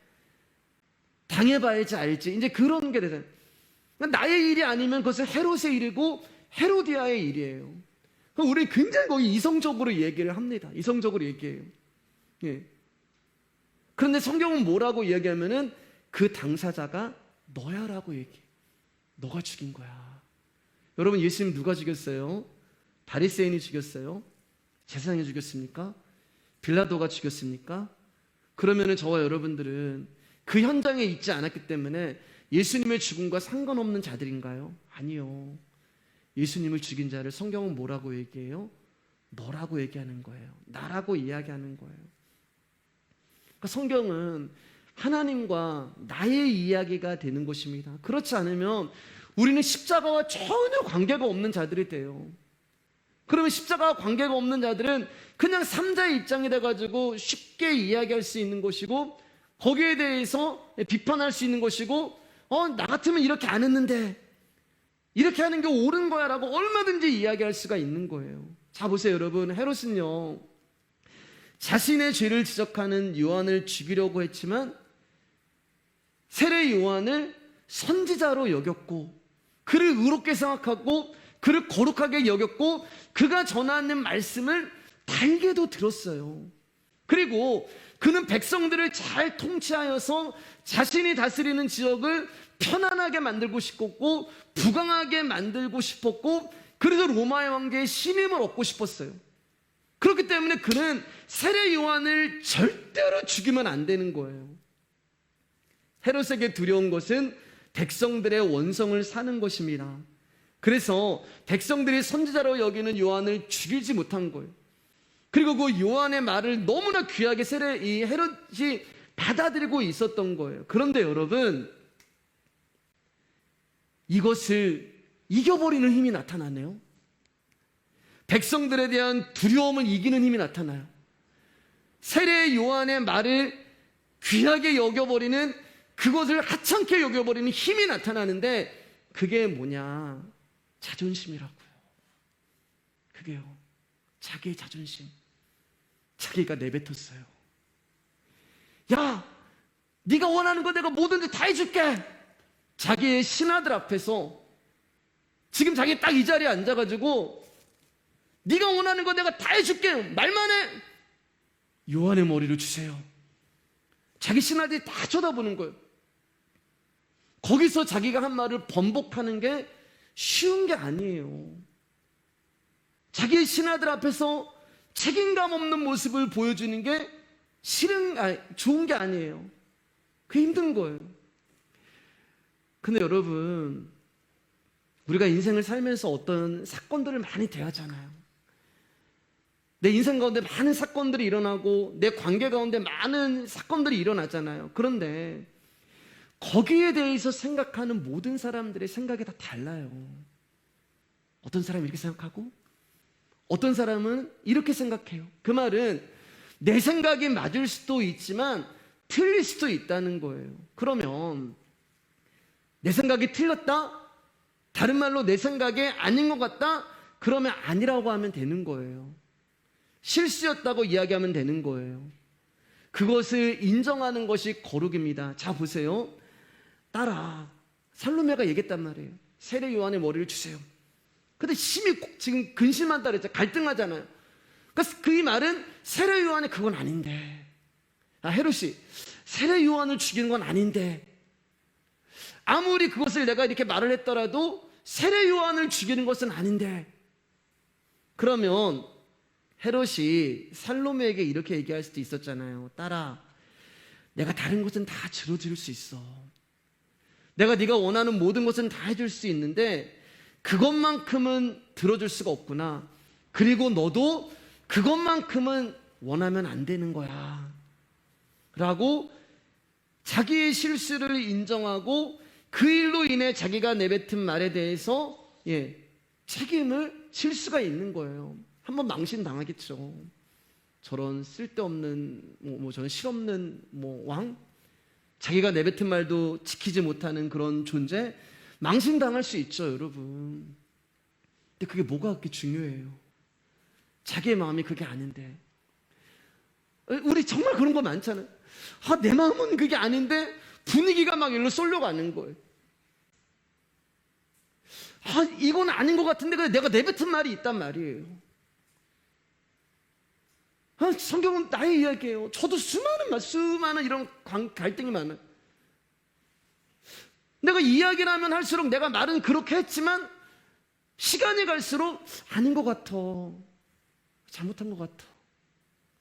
당해봐야지 알지. 이제 그런 게 되잖아요. 나의 일이 아니면 그것은 헤롯의 일이고 헤로디아의 일이에요. 그럼 우리 굉장히 거의 이성적으로 얘기를 합니다. 이성적으로 얘기해요. 그런데 성경은 뭐라고 이야기하면은 그 당사자가 너야라고 얘기해. 너가 죽인 거야. 여러분, 예수님 누가 죽였어요? 바리새인이 죽였어요? 제사장이 죽였습니까? 빌라도가 죽였습니까? 그러면은 저와 여러분들은 그 현장에 있지 않았기 때문에 예수님의 죽음과 상관없는 자들인가요? 아니요. 예수님을 죽인 자를 성경은 뭐라고 얘기해요? 너라고 얘기하는 거예요. 나라고 이야기하는 거예요. 그러니까 성경은 하나님과 나의 이야기가 되는 것입니다. 그렇지 않으면 우리는 십자가와 전혀 관계가 없는 자들이 돼요. 그러면 십자가와 관계가 없는 자들은 그냥 삼자의 입장이 돼가지고 쉽게 이야기할 수 있는 것이고, 거기에 대해서 비판할 수 있는 것이고, 나 같으면 이렇게 안 했는데 이렇게 하는 게 옳은 거야 라고 얼마든지 이야기할 수가 있는 거예요. 자, 보세요 여러분. 헤롯은요, 자신의 죄를 지적하는 요한을 죽이려고 했지만 세례 요한을 선지자로 여겼고, 그를 의롭게 생각하고 그를 거룩하게 여겼고, 그가 전하는 말씀을 달게도 들었어요. 그리고 그는 백성들을 잘 통치하여서 자신이 다스리는 지역을 편안하게 만들고 싶었고 부강하게 만들고 싶었고, 그래서 로마의 왕계의 신임을 얻고 싶었어요. 그렇기 때문에 그는 세례 요한을 절대로 죽이면 안 되는 거예요. 헤롯에게 두려운 것은 백성들의 원성을 사는 것입니다. 그래서 백성들이 선지자로 여기는 요한을 죽이지 못한 거예요. 그리고 그 요한의 말을 너무나 귀하게 이 헤롯이 받아들이고 있었던 거예요. 그런데 여러분, 이것을 이겨버리는 힘이 나타나네요. 백성들에 대한 두려움을 이기는 힘이 나타나요. 세례 요한의 말을 귀하게 여겨버리는, 그것을 하찮게 여겨버리는 힘이 나타나는데, 그게 뭐냐? 자존심이라고요. 그게요, 자기의 자존심. 자기가 내뱉었어요. 야, 네가 원하는 거 내가 뭐든지 다 해줄게. 자기의 신하들 앞에서 지금 자기 딱 이 자리에 앉아가지고 네가 원하는 거 내가 다 해줄게, 말만 해. 요한의 머리를 주세요. 자기 신하들이 다 쳐다보는 거예요. 거기서 자기가 한 말을 번복하는 게 쉬운 게 아니에요. 자기의 신하들 앞에서 책임감 없는 모습을 보여주는 게 좋은 게 아니에요. 그게 힘든 거예요. 근데 여러분, 우리가 인생을 살면서 어떤 사건들을 많이 대하잖아요. 내 인생 가운데 많은 사건들이 일어나고 내 관계 가운데 많은 사건들이 일어나잖아요. 그런데 거기에 대해서 생각하는 모든 사람들의 생각이 다 달라요. 어떤 사람이 이렇게 생각하고 어떤 사람은 이렇게 생각해요. 그 말은 내 생각이 맞을 수도 있지만 틀릴 수도 있다는 거예요. 그러면 내 생각이 틀렸다? 다른 말로 내 생각이 아닌 것 같다? 그러면 아니라고 하면 되는 거예요. 실수였다고 이야기하면 되는 거예요. 그것을 인정하는 것이 거룩입니다. 자, 보세요. 딸아, 살로메가 얘기했단 말이에요. 세례 요한의 머리를 주세요. 근데 심히 지금 근심한다 그랬죠. 갈등하잖아요. 그러니까 그 말은 세례 요한이 그건 아닌데, 헤롯이 세례 요한을 죽이는 건 아닌데, 아무리 그것을 내가 이렇게 말을 했더라도 세례 요한을 죽이는 것은 아닌데, 그러면 헤롯이 살로메에게 이렇게 얘기할 수도 있었잖아요. 딸아, 내가 다른 것은 다 들어줄 수 있어. 내가 네가 원하는 모든 것은 다 해줄 수 있는데 그것만큼은 들어줄 수가 없구나. 그리고 너도 그것만큼은 원하면 안 되는 거야 라고 자기의 실수를 인정하고 그 일로 인해 자기가 내뱉은 말에 대해서 책임을 질 수가 있는 거예요. 한번 망신당하겠죠. 저런 쓸데없는 저런 실없는 왕? 자기가 내뱉은 말도 지키지 못하는 그런 존재? 망신당할 수 있죠, 여러분. 근데 그게 뭐가 그렇게 중요해요? 자기의 마음이 그게 아닌데. 우리 정말 그런 거 많잖아요. 내 마음은 그게 아닌데 분위기가 막 일로 쏠려가는 거예요. 이건 아닌 것 같은데 내가 내뱉은 말이 있단 말이에요. 성경은 나의 이야기예요. 저도 수많은 이런 갈등이 많아요. 내가 이야기를 하면 할수록 내가 말은 그렇게 했지만 시간이 갈수록 아닌 것 같아. 잘못한 것 같아.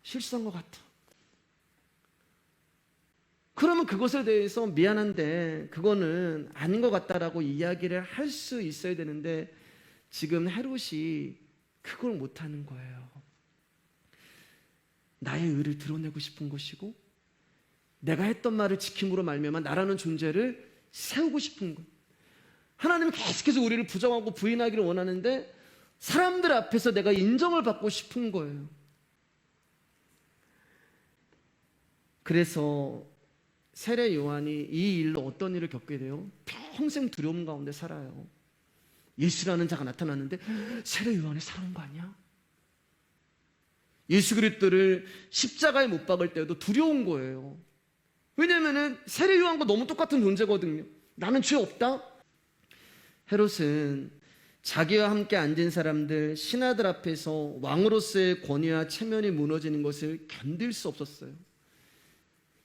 실수한 것 같아. 그러면 그것에 대해서 미안한데 그거는 아닌 것 같다라고 이야기를 할 수 있어야 되는데 지금 헤롯이 그걸 못하는 거예요. 나의 의를 드러내고 싶은 것이고 내가 했던 말을 지킴으로 말미암아 나라는 존재를 세우고 싶은 것. 하나님은 계속해서 우리를 부정하고 부인하기를 원하는데 사람들 앞에서 내가 인정을 받고 싶은 거예요. 그래서 세례 요한이 이 일로 어떤 일을 겪게 돼요? 평생 두려움 가운데 살아요. 예수라는 자가 나타났는데 세례 요한이 살아온 거 아니야? 예수 그리스도를 십자가에 못 박을 때도 두려운 거예요. 왜냐하면 세례 요한과 너무 똑같은 존재거든요. 나는 죄 없다. 헤롯은 자기와 함께 앉은 사람들, 신하들 앞에서 왕으로서의 권위와 체면이 무너지는 것을 견딜 수 없었어요.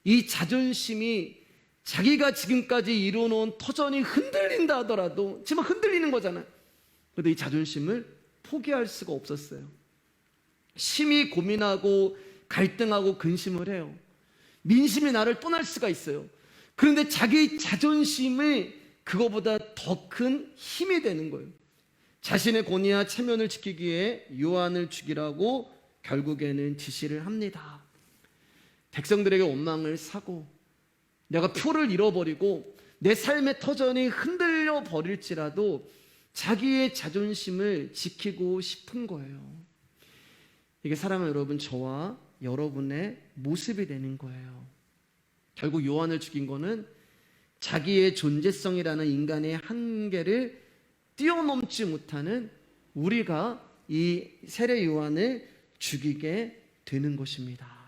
이 자존심이 자기가 지금까지 이뤄놓은 터전이 흔들린다 하더라도 지금 흔들리는 거잖아요. 그래도 이 자존심을 포기할 수가 없었어요. 심히 고민하고 갈등하고 근심을 해요. 민심이 나를 떠날 수가 있어요. 그런데 자기 자존심이 그거보다 더 큰 힘이 되는 거예요. 자신의 권위와 체면을 지키기 위해 요한을 죽이라고 결국에는 지시를 합니다. 백성들에게 원망을 사고 내가 표를 잃어버리고 내 삶의 터전이 흔들려 버릴지라도 자기의 자존심을 지키고 싶은 거예요. 이게 사랑하는 여러분, 저와 여러분의 모습이 되는 거예요. 결국 요한을 죽인 거는 자기의 존재성이라는 인간의 한계를 뛰어넘지 못하는 우리가 이 세례 요한을 죽이게 되는 것입니다.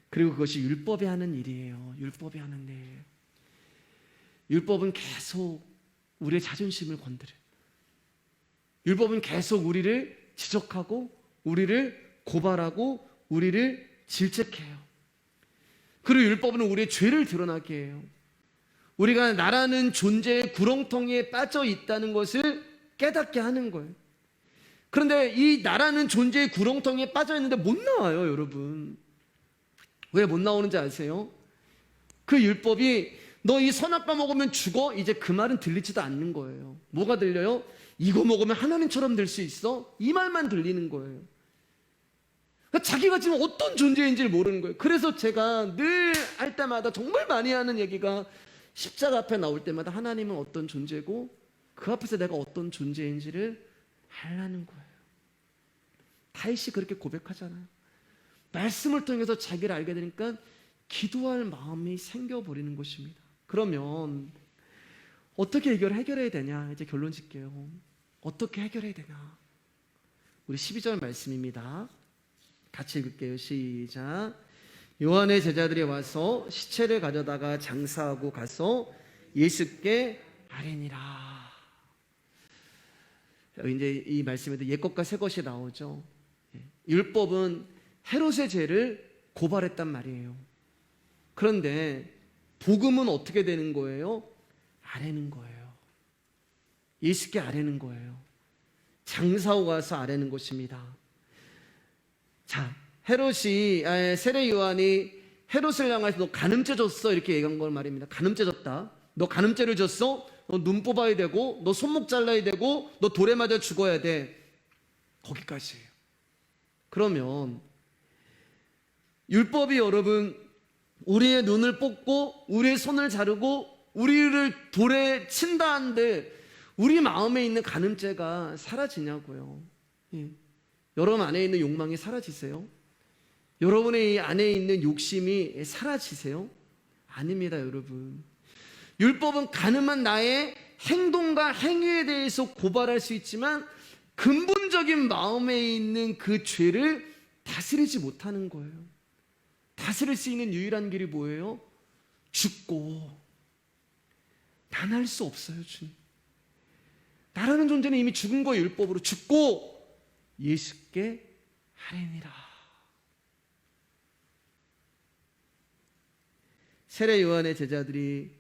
그리고 그것이 율법이 하는 일이에요. 율법이 하는 일. 율법은 계속 우리의 자존심을 건드려요. 율법은 계속 우리를 지적하고 우리를 고발하고 우리를 질책해요. 그리고 율법은 우리의 죄를 드러나게 해요. 우리가 나라는 존재의 구렁텅이에 빠져 있다는 것을 깨닫게 하는 거예요. 그런데 이 나라는 존재의 구렁텅이에 빠져 있는데 못 나와요, 여러분. 왜 못 나오는지 아세요? 그 율법이 너 이 선악과 먹으면 죽어? 이제 그 말은 들리지도 않는 거예요. 뭐가 들려요? 이거 먹으면 하나님처럼 될 수 있어? 이 말만 들리는 거예요. 그러니까 자기가 지금 어떤 존재인지를 모르는 거예요. 그래서 제가 늘 할 때마다 정말 많이 하는 얘기가 십자가 앞에 나올 때마다 하나님은 어떤 존재고 그 앞에서 내가 어떤 존재인지를 알라는 거예요. 다윗이 그렇게 고백하잖아요. 말씀을 통해서 자기를 알게 되니까 기도할 마음이 생겨버리는 것입니다. 그러면 어떻게 이걸 해결해야 되냐? 이제 결론 짓게요. 어떻게 해결해야 되나? 우리 12절 말씀입니다. 같이 읽을게요. 시작. 요한의 제자들이 와서 시체를 가져다가 장사하고 가서 예수께 아뢰니라. 이제 이 말씀에도 옛것과 새것이 나오죠. 율법은 헤롯의 죄를 고발했단 말이에요. 그런데 복음은 어떻게 되는 거예요? 아뢰는 거예요. 예수께 아뢰는 거예요. 장사하고 가서 아뢰는 것입니다. 자, 헤롯이 세례 요한이 헤롯을 향해서 너 간음죄 줬어 이렇게 얘기한 걸 말입니다. 간음죄 줬다. 너 간음죄를 줬어? 너 눈 뽑아야 되고 너 손목 잘라야 되고 너 돌에 맞아 죽어야 돼. 거기까지예요. 그러면 율법이 여러분 우리의 눈을 뽑고 우리의 손을 자르고 우리를 돌에 친다 한들 우리 마음에 있는 간음죄가 사라지냐고요. 예. 여러분 안에 있는 욕망이 사라지세요? 여러분의 이 안에 있는 욕심이 사라지세요? 아닙니다, 여러분. 율법은 가늠한 나의 행동과 행위에 대해서 고발할 수 있지만 근본적인 마음에 있는 그 죄를 다스리지 못하는 거예요. 다스릴 수 있는 유일한 길이 뭐예요? 죽고. 난 할 수 없어요, 주님. 나라는 존재는 이미 죽은 거예요, 율법으로. 죽고 예수께 아뢰니라. 세례 요한의 제자들이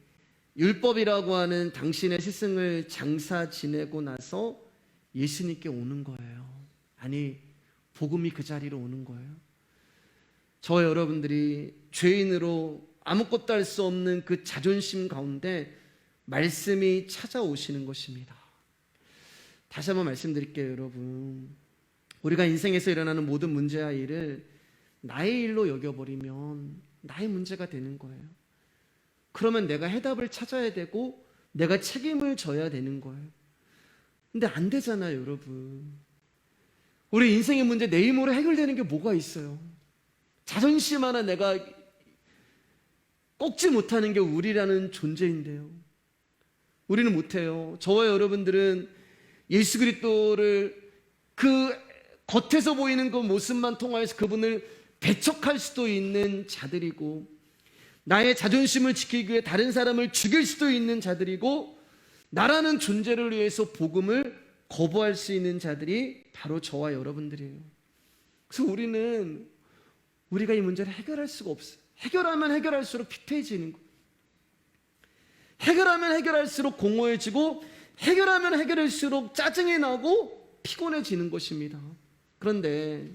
율법이라고 하는 당신의 스승을 장사 지내고 나서 예수님께 오는 거예요. 아니, 복음이 그 자리로 오는 거예요. 저 여러분들이 죄인으로 아무것도 할 수 없는 그 자존심 가운데 말씀이 찾아오시는 것입니다. 다시 한번 말씀드릴게요, 여러분. 우리가 인생에서 일어나는 모든 문제와 일을 나의 일로 여겨버리면 나의 문제가 되는 거예요. 그러면 내가 해답을 찾아야 되고 내가 책임을 져야 되는 거예요. 근데 안 되잖아요, 여러분. 우리 인생의 문제 내 힘으로 해결되는 게 뭐가 있어요? 자존심 하나 내가 꺾지 못하는 게 우리라는 존재인데요. 우리는 못해요. 저와 여러분들은 예수 그리스도를 그 겉에서 보이는 그 모습만 통하여서 그분을 배척할 수도 있는 자들이고, 나의 자존심을 지키기 위해 다른 사람을 죽일 수도 있는 자들이고, 나라는 존재를 위해서 복음을 거부할 수 있는 자들이 바로 저와 여러분들이에요. 그래서 우리가 이 문제를 해결할 수가 없어요. 해결하면 해결할수록 피폐해지는 거예요. 해결하면 해결할수록 공허해지고, 해결하면 해결할수록 짜증이 나고 피곤해지는 것입니다. 그런데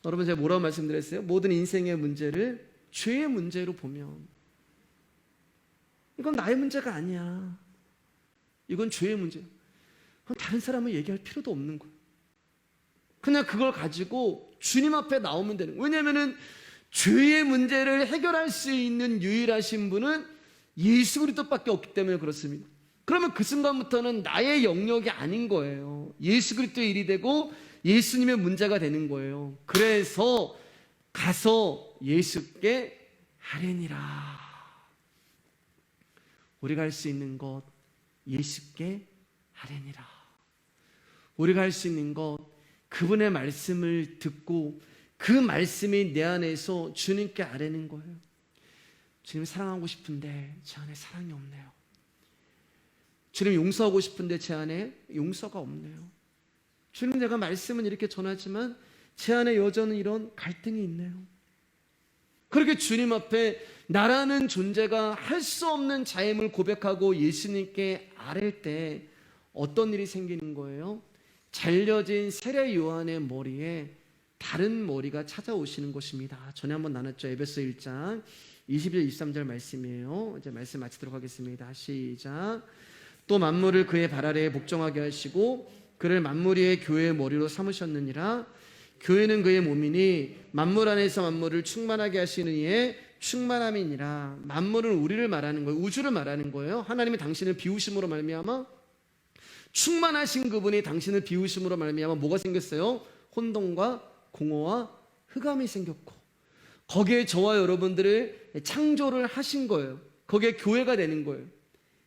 여러분, 제가 뭐라고 말씀드렸어요? 모든 인생의 문제를 죄의 문제로 보면 이건 나의 문제가 아니야. 이건 죄의 문제야. 그럼 다른 사람을 얘기할 필요도 없는 거예요. 그냥 그걸 가지고 주님 앞에 나오면 되는 거예요. 왜냐하면 죄의 문제를 해결할 수 있는 유일하신 분은 예수 그리스도밖에 없기 때문에 그렇습니다. 그러면 그 순간부터는 나의 영역이 아닌 거예요. 예수 그리스도의 일이 되고 예수님의 문제가 되는 거예요. 그래서 가서 예수께 아뢰니라. 우리가 할 수 있는 것, 예수께 아뢰니라. 우리가 할 수 있는 것, 그분의 말씀을 듣고 그 말씀이 내 안에서 주님께 아뢰는 거예요. 주님 사랑하고 싶은데 제 안에 사랑이 없네요. 주님 용서하고 싶은데 제 안에 용서가 없네요. 주님, 내가 말씀은 이렇게 전하지만 제 안에 여전히 이런 갈등이 있네요. 그렇게 주님 앞에 나라는 존재가 할 수 없는 자임을 고백하고 예수님께 아랠 때 어떤 일이 생기는 거예요? 잘려진 세례 요한의 머리에 다른 머리가 찾아오시는 것입니다. 전에 한번 나눴죠. 에베소 1장 20절 23절 말씀이에요. 이제 말씀 마치도록 하겠습니다. 시작. 또 만물을 그의 발 아래에 복종하게 하시고 그를 만물 위의 교회의 머리로 삼으셨느니라. 교회는 그의 몸이니 만물 안에서 만물을 충만하게 하시는 이의 충만함이니라. 만물은 우리를 말하는 거예요. 우주를 말하는 거예요. 하나님이 당신을 비우심으로 말미암아, 충만하신 그분이 당신을 비우심으로 말미암아 뭐가 생겼어요? 혼돈과 공허와 흑암이 생겼고, 거기에 저와 여러분들을 창조를 하신 거예요. 거기에 교회가 되는 거예요.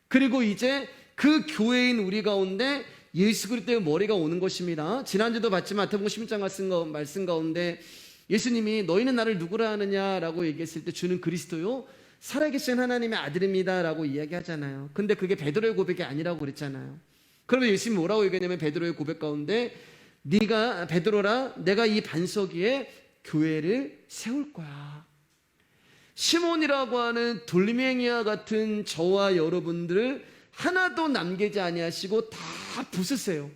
그리고 이제 그 교회인 우리 가운데 예수 그리스도의 머리가 오는 것입니다. 지난주도 봤지만 마태복음 16장 말씀 가운데 예수님이 너희는 나를 누구라 하느냐라고 얘기했을 때 주는 그리스도요 살아계신 하나님의 아들입니다 라고 이야기하잖아요. 근데 그게 베드로의 고백이 아니라고 그랬잖아요. 그러면 예수님이 뭐라고 얘기했냐면 베드로의 고백 가운데 네가 베드로라, 내가 이 반석 위에 교회를 세울 거야. 시몬이라고 하는 돌멩이와 같은 저와 여러분들을 하나도 남기지 아니하시고 다 부수세요.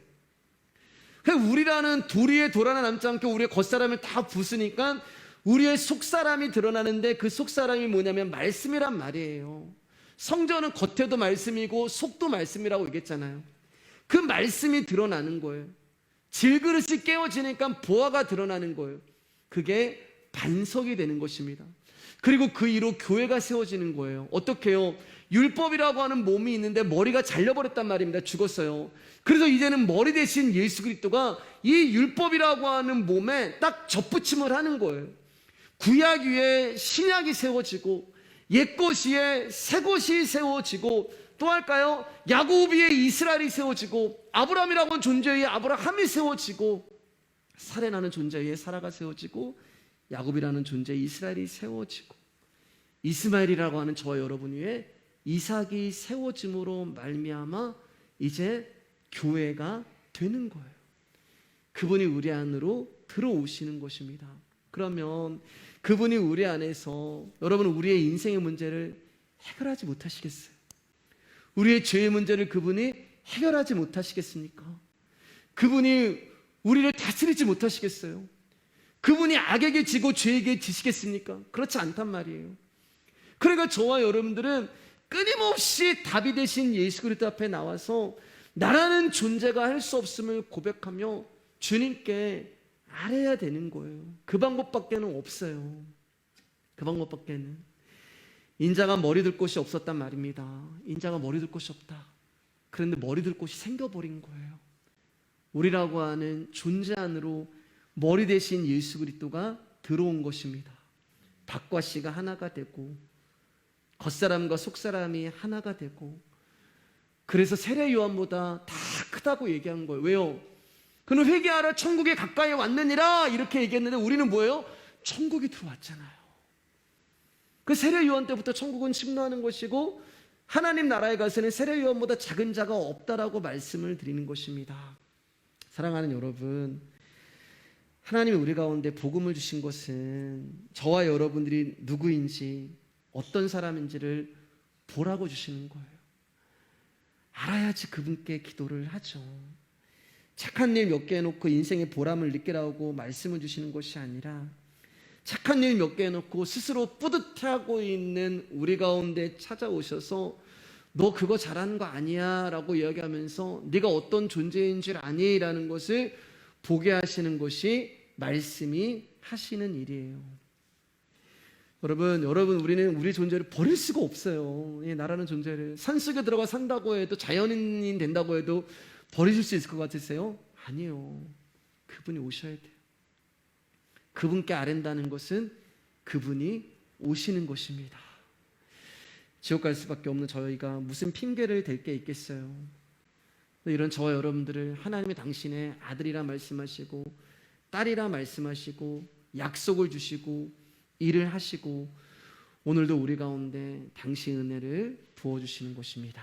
우리라는 도리에 돌 하나 남지 않게 우리의 겉사람을 다 부수니까 우리의 속사람이 드러나는데, 그 속사람이 뭐냐면 말씀이란 말이에요. 성전은 겉에도 말씀이고 속도 말씀이라고 얘기했잖아요. 그 말씀이 드러나는 거예요. 질그릇이 깨어지니까 보화가 드러나는 거예요. 그게 반석이 되는 것입니다. 그리고 그 위로 교회가 세워지는 거예요. 어떻게 해요? 율법이라고 하는 몸이 있는데 머리가 잘려버렸단 말입니다. 죽었어요. 그래서 이제는 머리 대신 예수 그리스도가 이 율법이라고 하는 몸에 딱 접붙임을 하는 거예요. 구약 위에 신약이 세워지고 옛것 위에 새것이 세워지고, 또 할까요? 야곱 위에 이스라엘이 세워지고, 아브라함이라고 하는 존재 위에 아브라함이 세워지고, 사레라는 존재 위에 사라가 세워지고, 야곱이라는 존재 이스라엘이 세워지고, 이스마엘이라고 하는 저와 여러분 위에 이삭이 세워짐으로 말미암아 이제 교회가 되는 거예요. 그분이 우리 안으로 들어오시는 것입니다. 그러면 그분이 우리 안에서, 여러분, 우리의 인생의 문제를 해결하지 못하시겠어요? 우리의 죄의 문제를 그분이 해결하지 못하시겠습니까? 그분이 우리를 다스리지 못하시겠어요? 그분이 악에게 지고 죄에게 지시겠습니까? 그렇지 않단 말이에요. 그러니까 저와 여러분들은 끊임없이 답이 되신 예수 그리스도 앞에 나와서 나라는 존재가 할 수 없음을 고백하며 주님께 아뢰야 되는 거예요. 그 방법밖에는 없어요. 그 방법밖에는. 인자가 머리 둘 곳이 없었단 말입니다. 인자가 머리 둘 곳이 없다. 그런데 머리 둘 곳이 생겨버린 거예요. 우리라고 하는 존재 안으로 머리 대신 예수 그리스도가 들어온 것입니다. 밭과 씨가 하나가 되고 겉사람과 속사람이 하나가 되고, 그래서 세례 요한보다 다 크다고 얘기한 거예요. 왜요? 그는 회개하라 천국에 가까이 왔느니라 이렇게 얘기했는데 우리는 뭐예요? 천국이 들어왔잖아요. 그 세례 요한 때부터 천국은 침노하는 것이고 하나님 나라에 가서는 세례 요한보다 작은 자가 없다라고 말씀을 드리는 것입니다. 사랑하는 여러분, 하나님이 우리 가운데 복음을 주신 것은 저와 여러분들이 누구인지 어떤 사람인지를 보라고 주시는 거예요. 알아야지 그분께 기도를 하죠. 착한 일 몇 개 해놓고 인생의 보람을 느끼라고 말씀을 주시는 것이 아니라 착한 일 몇 개 해놓고 스스로 뿌듯해하고 있는 우리 가운데 찾아오셔서 너 그거 잘하는 거 아니야 라고 이야기하면서 네가 어떤 존재인 줄 아니? 라는 것을 보게 하시는 것이 말씀이 하시는 일이에요. 여러분 우리는 우리 존재를 버릴 수가 없어요. 이 나라는 존재를 산속에 들어가 산다고 해도, 자연인 된다고 해도 버리실 수 있을 것 같으세요? 아니에요. 그분이 오셔야 돼요. 그분께 아랜다는 것은 그분이 오시는 것입니다. 지옥 갈 수밖에 없는 저희가 무슨 핑계를 댈 게 있겠어요? 이런 저와 여러분들을 하나님이 당신의 아들이라 말씀하시고 딸이라 말씀하시고 약속을 주시고 일을 하시고 오늘도 우리 가운데 당신의 은혜를 부어주시는 것입니다.